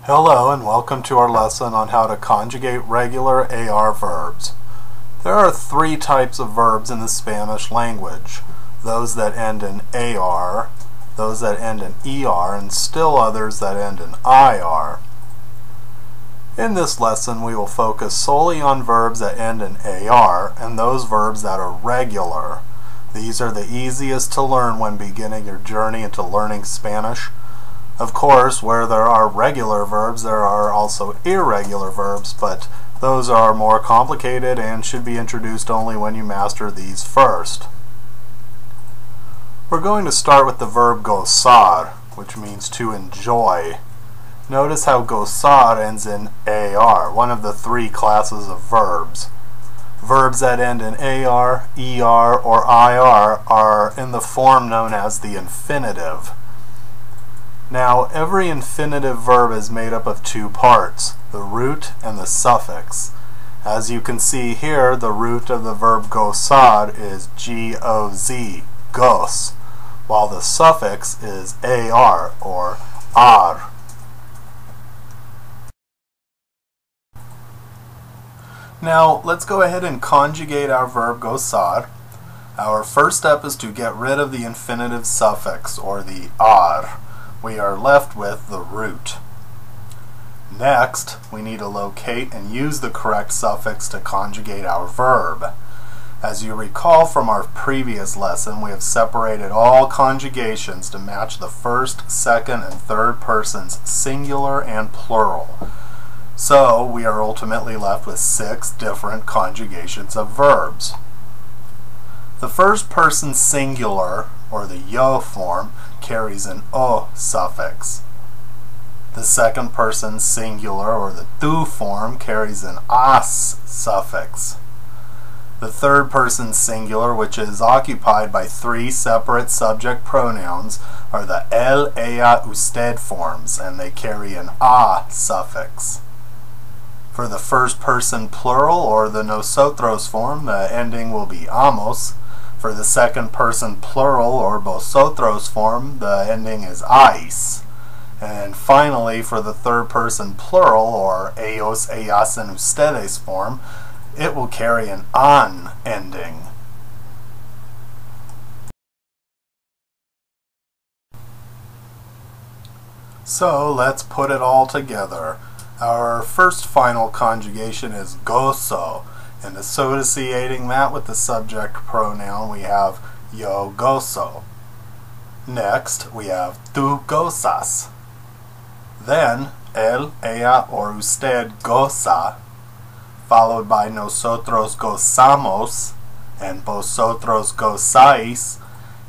Hello and welcome to our lesson on how to conjugate regular AR verbs. There are three types of verbs in the Spanish language. Those that end in AR, those that end in ER, and still others that end in IR. In this lesson we will focus solely on verbs that end in AR and those verbs that are regular. These are the easiest to learn when beginning your journey into learning Spanish. Of course, where there are regular verbs, there are also irregular verbs, but those are more complicated and should be introduced only when you master these first. We're going to start with the verb gozar, which means to enjoy. Notice how gozar ends in AR, one of the three classes of verbs. Verbs that end in AR, ER, or IR are in the form known as the infinitive. Now, every infinitive verb is made up of two parts, the root and the suffix. As you can see here, the root of the verb gozar is G-O-Z, goz, while the suffix is AR, or ar. Now, let's go ahead and conjugate our verb gozar. Our first step is to get rid of the infinitive suffix, or the ar. We are left with the root. Next, we need to locate and use the correct suffix to conjugate our verb. As you recall from our previous lesson, we have separated all conjugations to match the first, second, and third persons singular and plural. So, we are ultimately left with 6 different conjugations of verbs. The first person singular, or the yo form, carries an o suffix. The second person singular, or the tu form, carries an as suffix. The third person singular, which is occupied by 3 separate subject pronouns, are the él, ella, usted forms, and they carry an a suffix. For the first person plural, or the nosotros form, the ending will be amos. For the second person plural, or vosotros form, the ending is ais. And finally, for the third person plural, or ellos, ellas, and ustedes form, it will carry an an ending. So let's put it all together. Our first final conjugation is gozo. And associating that with the subject pronoun, we have yo gozo. Next, we have tú gozas. Then, él, ella, or usted goza, followed by nosotros gozamos, and vosotros gozáis,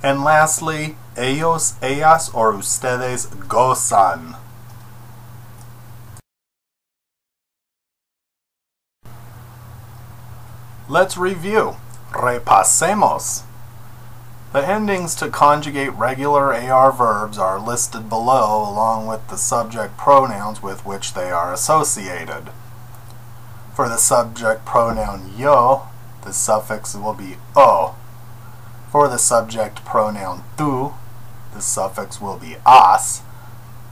and lastly, ellos, ellas, or ustedes gozan. Let's review. Repasemos. The endings to conjugate regular AR verbs are listed below along with the subject pronouns with which they are associated. For the subject pronoun yo, the suffix will be o. For the subject pronoun tú, the suffix will be as.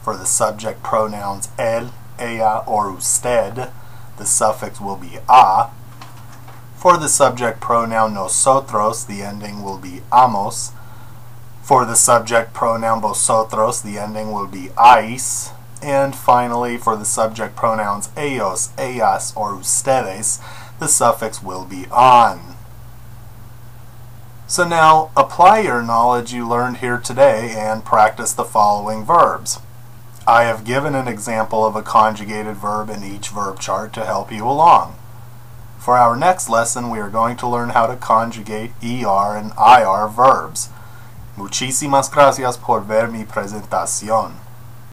For the subject pronouns él, ella, or usted, the suffix will be a. For the subject pronoun nosotros, the ending will be amos. For the subject pronoun vosotros, the ending will be ais. And finally, for the subject pronouns ellos, ellas, or ustedes, the suffix will be an. So now, apply your knowledge you learned here today and practice the following verbs. I have given an example of a conjugated verb in each verb chart to help you along. For our next lesson, we are going to learn how to conjugate ER and IR verbs. Muchísimas gracias por ver mi presentación.